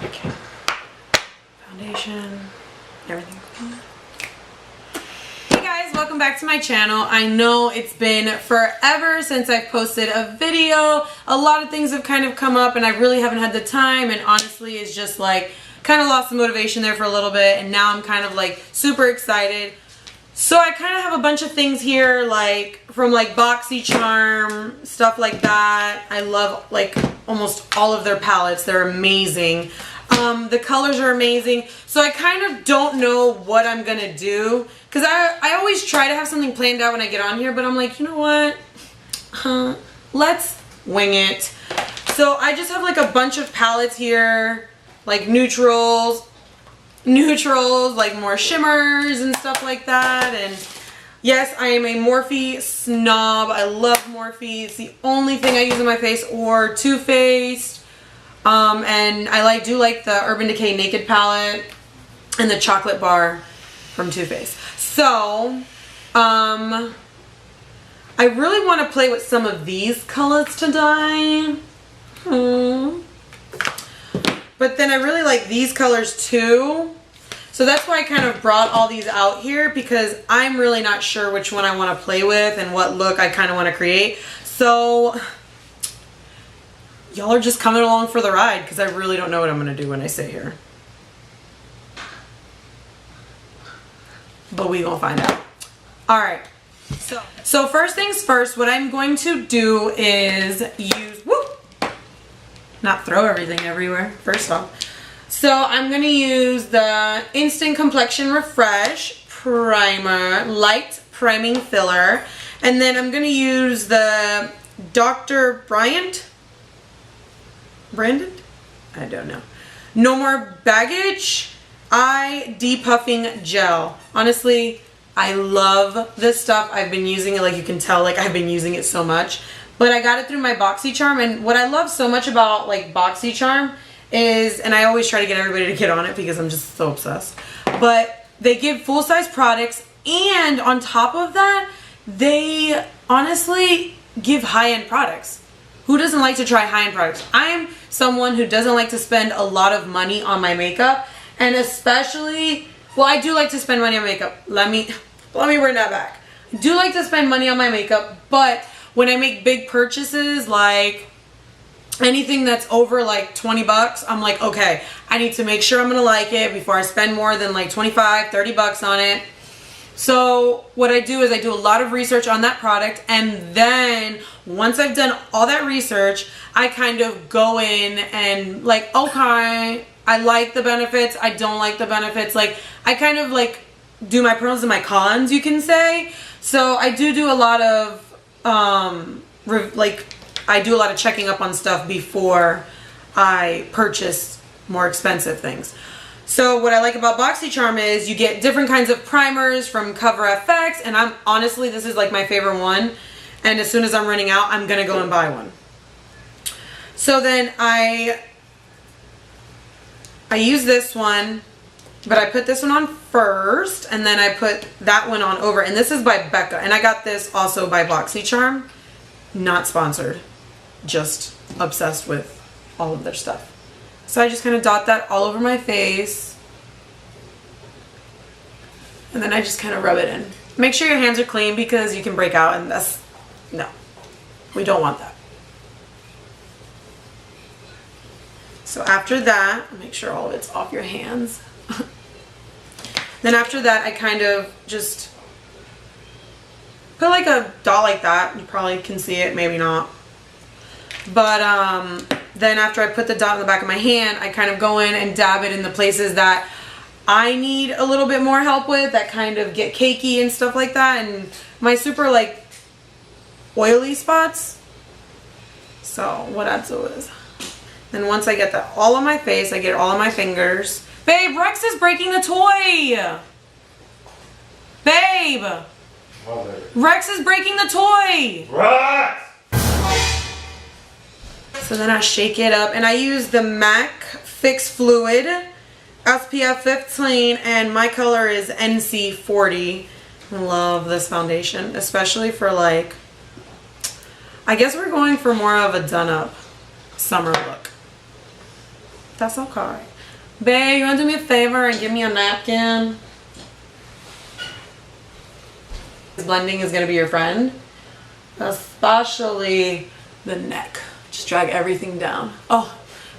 Okay. Foundation, everything. Hey guys, welcome back to my channel. I know it's been forever since I've posted a video. A lot of things have kind of come up and I really haven't had the time, and honestly it's just like kind of lost the motivation there for a little bit, and now I'm kind of like super excited. So I kind of have a bunch of things here, like from like BoxyCharm, stuff like that. I love like almost all of their palettes. They're amazing. The colors are amazing. So I kind of don't know what I'm gonna do, because I always try to have something planned out when I get on here, but I'm like, you know what? Let's wing it. So I just have like a bunch of palettes here, like neutrals, like more shimmers and stuff like that. And yes, I am a Morphe snob. I love Morphe. It's the only thing I use on my face, or Too Faced. And I do like the Urban Decay Naked palette and the chocolate bar from Too Faced. So, I really want to play with some of these colors today. But then I really like these colors too. So that's why I kind of brought all these out here, because I'm really not sure which one I want to play with and what look I kind of want to create. So y'all are just coming along for the ride, because I really don't know what I'm going to do when I sit here. But we gonna find out. Alright, so first things first, what I'm going to do is use, not throw everything everywhere, first off. So I'm going to use the Instant Complexion Refresh Primer, Light Priming Filler. And then I'm going to use the Dr. Brandon? I don't know. No More Baggage Eye Depuffing Gel. Honestly, I love this stuff. I've been using it, like you can tell, like I've been using it so much. But I got it through my BoxyCharm, and what I love so much about like BoxyCharm is, and I always try to get everybody to get on it because I'm just so obsessed, but they give full-size products, and on top of that, they honestly give high-end products. Who doesn't like to try high-end products? I'm someone who doesn't like to spend a lot of money on my makeup, and especially, well, I do like to spend money on makeup. Let me bring that back. I do like to spend money on my makeup, but when I make big purchases, like anything that's over like 20 bucks, I'm like, okay, I need to make sure I'm gonna like it before I spend more than like 25, 30 bucks on it. So what I do is I do a lot of research on that product, and then once I've done all that research, I kind of go in and like, okay, I like the benefits, I don't like the benefits. Like I kind of like do my pros and my cons, you can say. So I do a lot of I do a lot of checking up on stuff before I purchase more expensive things. So what I like about BoxyCharm is you get different kinds of primers from Cover FX, and I'm honestly, this is like my favorite one, and as soon as I'm running out, I'm gonna go and buy one. So then I use this one, but I put this one on first, and then I put that one on over, and this is by Becca, and I got this also by BoxyCharm. Not sponsored, just obsessed with all of their stuff. So I just kind of dot that all over my face, and then I just kind of rub it in. Make sure your hands are clean, because you can break out, and no, we don't want that. So after that, make sure all of it's off your hands. Then after that, I kind of just put like a dot like that. You probably can see it, maybe not. But then after I put the dot in the back of my hand, I kind of go in and dab it in the places that I need a little bit more help with, that kind of get cakey and stuff like that, and my super like oily spots. So what that's is. Then once I get that all on my face, I get it all on my fingers. Babe, Rex is breaking the toy. Babe. Mother. Rex is breaking the toy. Rex! So then I shake it up, and I use the MAC Fix Fluid SPF 15, and my color is NC 40. I love this foundation, especially for like, I guess we're going for more of a done up summer look. That's okay. Babe, you want to do me a favor and give me a napkin? Blending is going to be your friend. Especially the neck. Just drag everything down. Oh,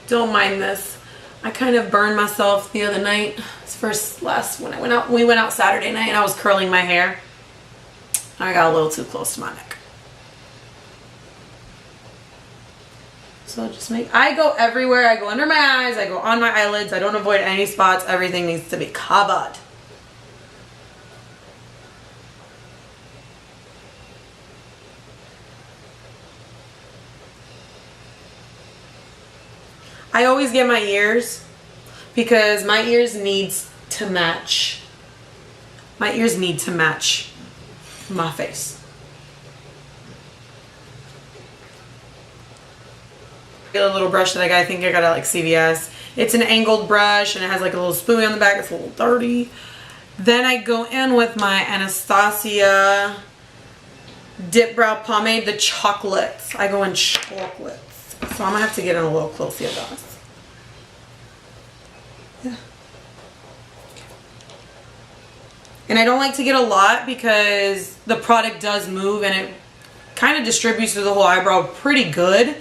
don't mind this. I kind of burned myself the other night. When I went out, we went out Saturday night and I was curling my hair. I got a little too close to my neck. So I go everywhere. I go under my eyes. I go on my eyelids. I don't avoid any spots. Everything needs to be covered. I always get my ears because my ears needs to match. My ears need to match my face. Get a little brush that I think I got at like CVS. It's an angled brush and it has like a little spoolie on the back. It's a little dirty. Then I go in with my Anastasia Dip Brow Pomade, the chocolates. I go in chocolates. So I'm gonna have to get in a little close here, guys. Yeah. And I don't like to get a lot because the product does move and it kind of distributes through the whole eyebrow pretty good.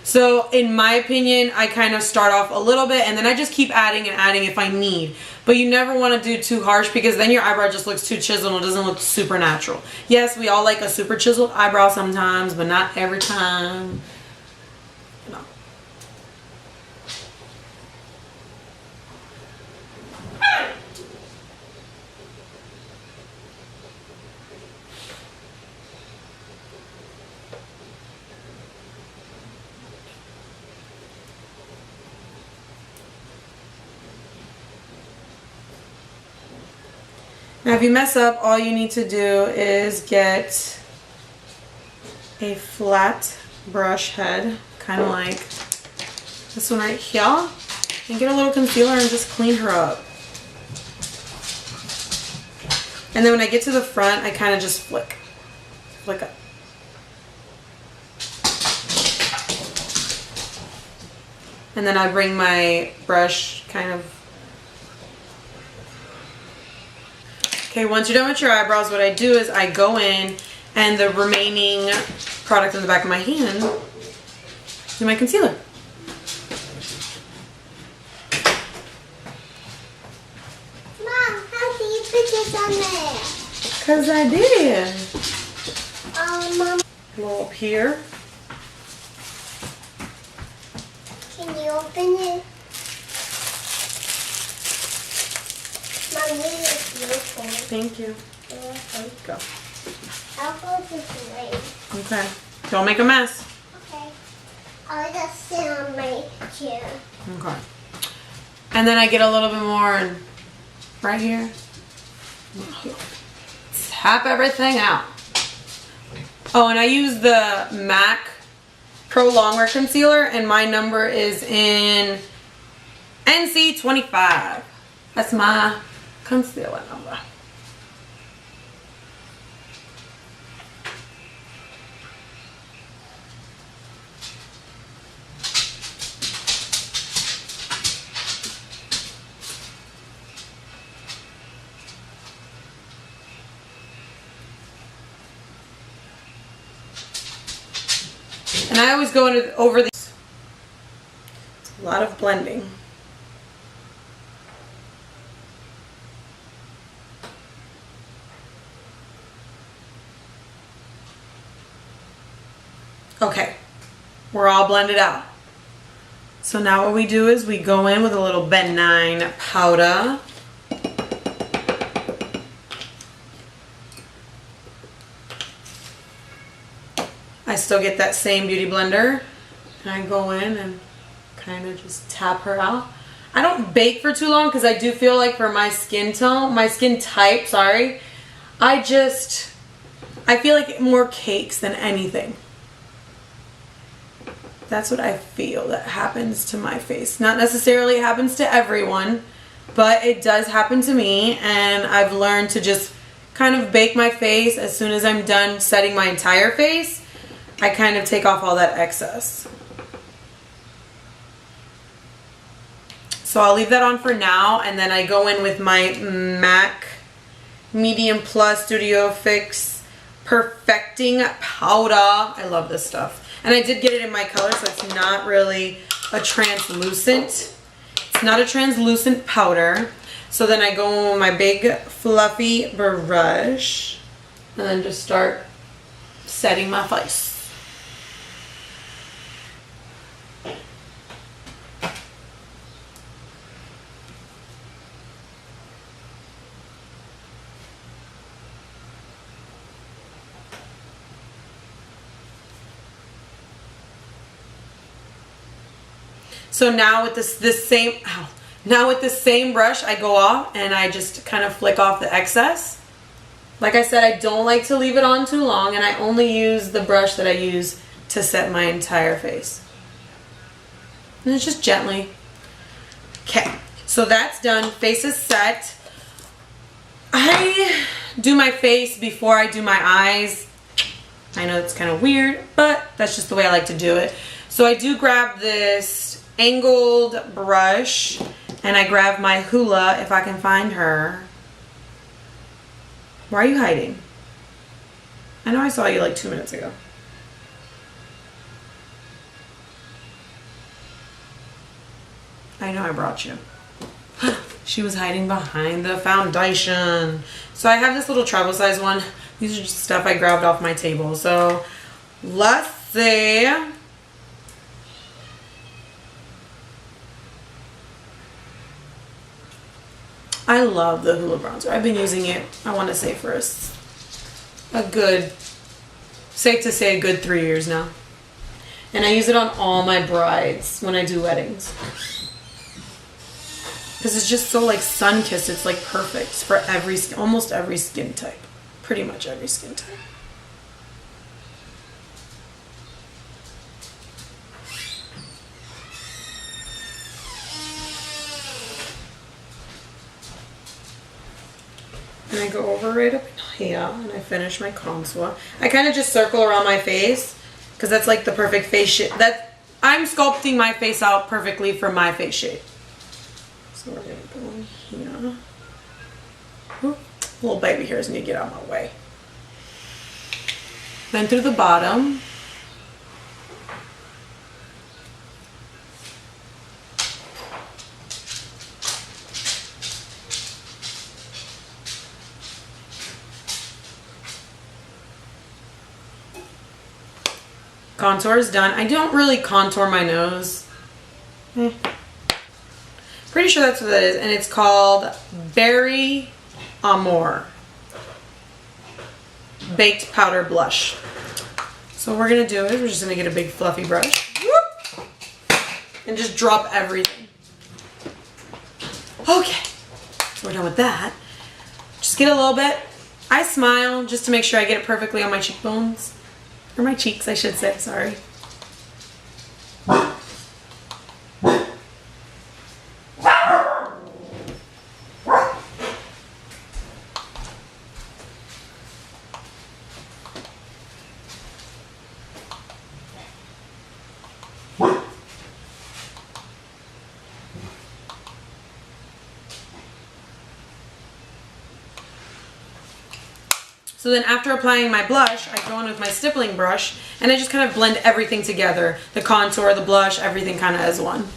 So in my opinion, I kind of start off a little bit and then I just keep adding and adding if I need. But you never want to do too harsh because then your eyebrow just looks too chiseled and it doesn't look super natural. Yes, we all like a super chiseled eyebrow sometimes, but not every time. No. Now if you mess up, all you need to do is get a flat brush head, kind of like this one right here, and get a little concealer and just clean her up. And then when I get to the front, I kind of just flick up. And then I bring my brush kind of. Okay, once you're done with your eyebrows, what I do is I go in and the remaining product on the back of my hand, do my concealer. Mom, how do you put this on there? Because I did. Mom, A little up here. can you open it? Mom, this is beautiful. Thank you. You're welcome. Go. I'll go this way. Okay. Don't make a mess. Okay. I'll just sit on my chair. Okay. And then I get a little bit more and right here. Tap everything out. Oh, and I use the MAC Pro Longwear Concealer and my number is in NC25. That's my concealer number. And I always go over these. It's a lot of blending. Okay, we're all blended out. So now what we do is we go in with a little benign powder. I still get that same beauty blender and I go in and kind of just tap her out. I don't bake for too long because I do feel like for my skin tone, my skin type, sorry, I feel like it more cakes than anything. That's what I feel that happens to my face. Not necessarily it happens to everyone, but it does happen to me and I've learned to just kind of bake my face as soon as I'm done setting my entire face. I kind of take off all that excess. So I'll leave that on for now, and then I go in with my MAC Medium Plus Studio Fix Perfecting Powder. I love this stuff. And I did get it in my color, so it's not really a translucent. It's not a translucent powder. So then I go with my big fluffy brush and then just start setting my face. So now with this same brush, I go off and I just kind of flick off the excess. Like I said, I don't like to leave it on too long, and I only use the brush that I use to set my entire face. And it's just gently. Okay, so that's done. Face is set. I do my face before I do my eyes. I know it's kind of weird, but that's just the way I like to do it. So I do grab this angled brush, and I grab my Hula if I can find her. Why are you hiding? I know I saw you like 2 minutes ago. I know I brought you. She was hiding behind the foundation. So I have this little travel size one. These are just stuff I grabbed off my table. So let's see. I love the Hula bronzer. I've been using it, I want to say, for a good, safe to say, a good 3 years now. And I use it on all my brides when I do weddings. Because it's just so like sun-kissed. It's like perfect for almost every skin type. Pretty much every skin type. And I go over right up here and I finish my contour. I kind of just circle around my face because that's like the perfect face shape. I'm sculpting my face out perfectly for my face shape. So we're going to go in here. Oop, little baby hairs need to get out of my way. Then through the bottom. Contour is done. I don't really contour my nose. Pretty sure that's what that is. And it's called Berry Amore Baked Powder Blush. So what we're going to do is we're just going to get a big fluffy brush. Whoop, and just drop everything. Okay. So we're done with that. Just get a little bit. I smile just to make sure I get it perfectly on my cheekbones. Or my cheeks, I should say, sorry. So then after applying my blush, I go in with my stippling brush and I just kind of blend everything together. The contour, the blush, everything kind of as one.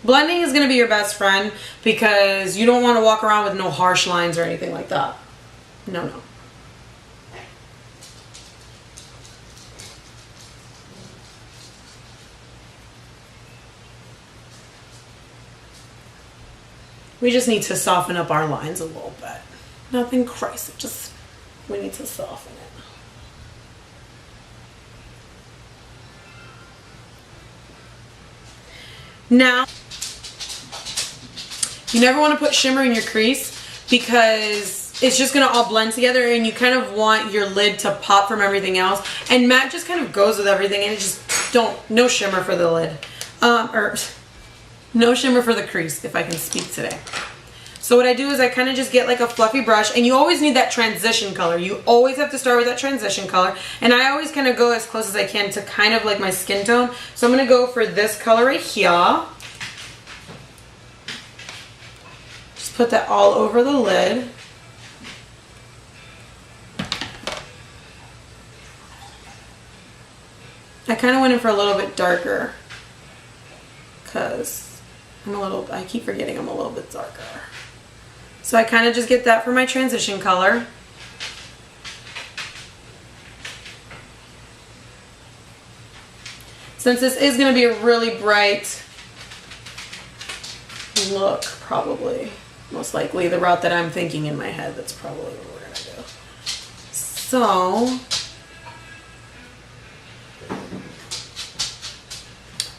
Blending is going to be your best friend because you don't want to walk around with no harsh lines or anything like that. No, no. We just need to soften up our lines a little bit. Nothing crazy, just we need to soften it. Now, you never want to put shimmer in your crease because it's just going to all blend together and you kind of want your lid to pop from everything else. And matte just kind of goes with everything and it just no shimmer for the lid. No shimmer for the crease, if I can speak today. So So what I do is I kind of just get like a fluffy brush, and you always need that transition color. You always have to start with that transition color. And I always kind of go as close as I can to kind of like my skin tone. So I'm going to go for this color right here. Just put that all over the lid. I kind of went in for a little bit darker because I keep forgetting I'm a little bit darker. So I kind of just get that for my transition color. Since this is going to be a really bright look, probably, most likely the route that I'm thinking in my head, that's probably what we're going to do. So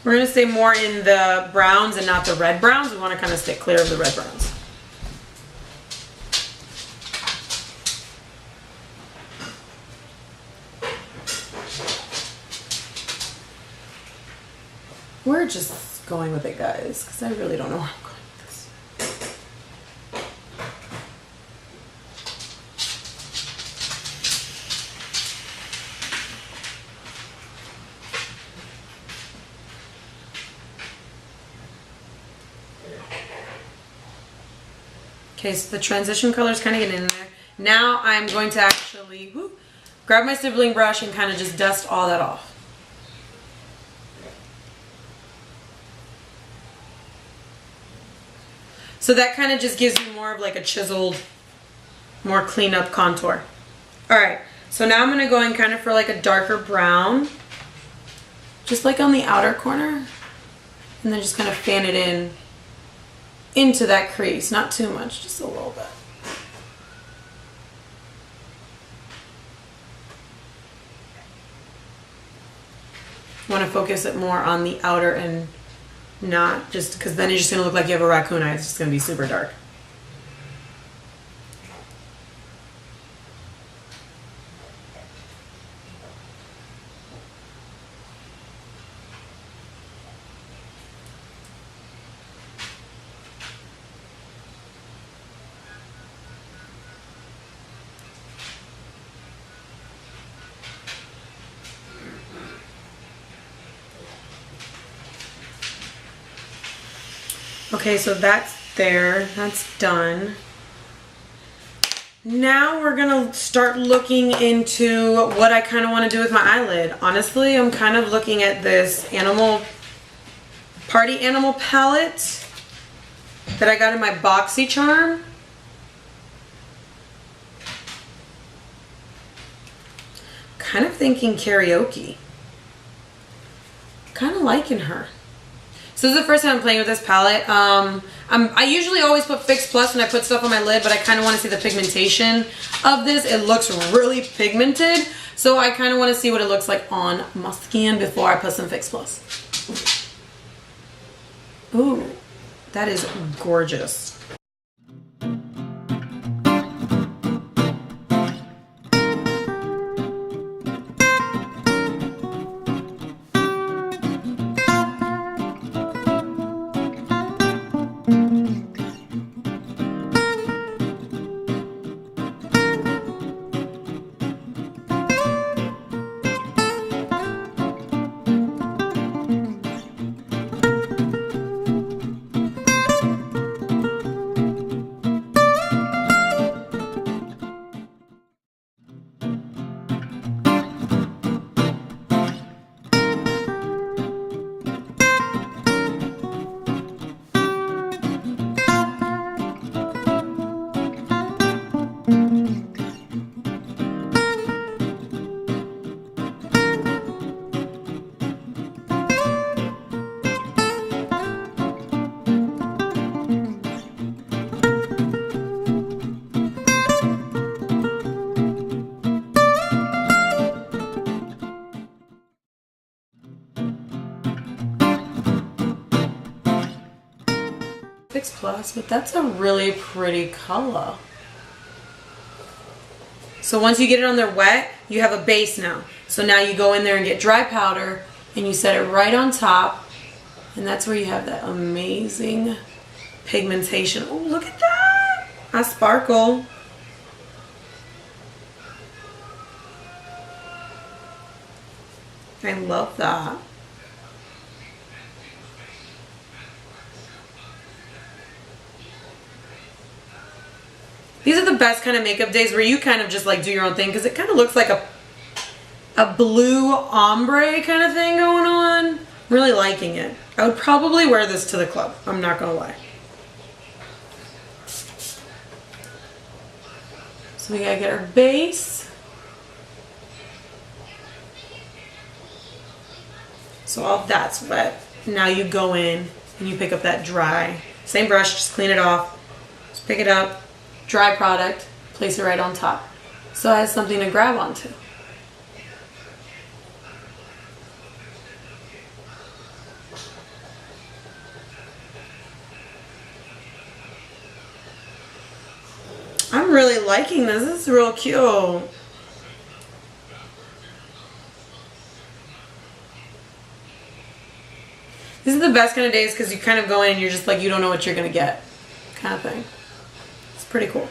we're going to stay more in the browns and not the red browns. We want to kind of stay clear of the red browns. We're just going with it, guys, because I really don't know where I'm going with this. Okay, so the transition color is kind of getting in there. Now I'm going to actually grab my stippling brush and kind of just dust all that off. So that kind of just gives you more of like a chiseled, more clean up contour. Alright, so now I'm going to go in kind of for like a darker brown. Just like on the outer corner. And then just kind of fan it in into that crease. Not too much, just a little bit. I want to focus it more on the outer and not just, because then you're just going to look like you have a raccoon eye. It's just going to be super dark. Okay, so that's there. That's done. Now we're gonna start looking into what I kind of want to do with my eyelid. Honestly, I'm kind of looking at this Party Animal palette that I got in my BoxyCharm. Kind of thinking karaoke. Kind of liking her. So this is the first time I'm playing with this palette. I usually always put Fix Plus when I put stuff on my lid, but I kind of want to see the pigmentation of this. It looks really pigmented, so I kind of want to see what it looks like on my skin before I put some Fix Plus. Ooh, that is gorgeous. Fix Plus, but that's a really pretty color. So once you get it on there wet, you have a base now. So now you go in there and get dry powder and you set it right on top, and that's where you have that amazing pigmentation. Oh, look at that! I sparkle. I love that. These are the best kind of makeup days where you kind of just like do your own thing because it kind of looks like a blue ombre kind of thing going on. I'm really liking it. I would probably wear this to the club. I'm not gonna lie. So we gotta get our base. So all that's wet. Now you go in and you pick up that dry. Same brush, just clean it off. Just pick it up. Dry product, place it right on top. So it has something to grab onto. I'm really liking this. This is real cute. This is the best kind of days because you kind of go in and you're just like, you don't know what you're going to get kind of thing. It's pretty cool.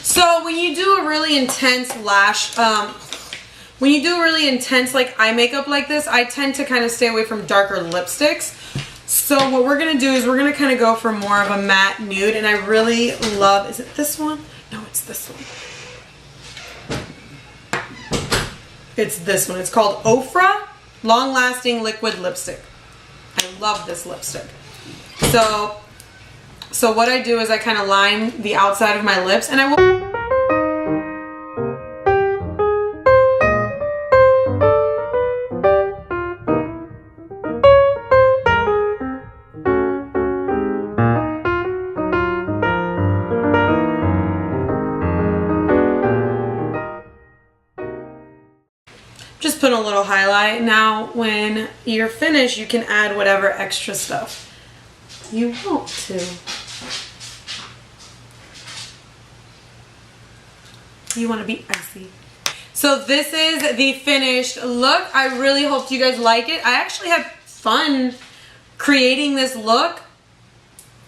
So when you do a really intense lash, when you do really intense like eye makeup like this, I tend to kind of stay away from darker lipsticks. So what we're going to do is we're going to kind of go for more of a matte nude. And I really love, is it this one? No, it's this one. It's this one. It's called Ofra Long Lasting Liquid Lipstick. I love this lipstick. So what I do is I kind of line the outside of my lips and I will... Just put a little highlight. Now when you're finished, you can add whatever extra stuff you want to. You want to be icy. So this is the finished look. I really hope you guys like it. I actually had fun creating this look.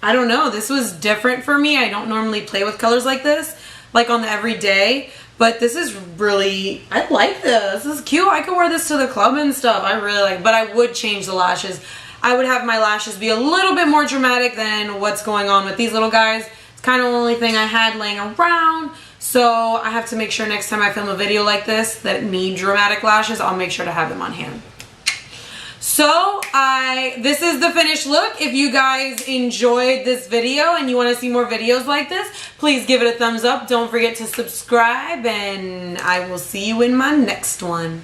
I don't know, this was different for me. I don't normally play with colors like this, like on the everyday. But this is really, I like this. This is cute. I could wear this to the club and stuff. I really like, but I would change the lashes. I would have my lashes be a little bit more dramatic than what's going on with these little guys. It's kind of the only thing I had laying around. So I have to make sure next time I film a video like this that need dramatic lashes, I'll make sure to have them on hand. So this is the finished look. If you guys enjoyed this video and you want to see more videos like this, please give it a thumbs up. Don't forget to subscribe and I will see you in my next one.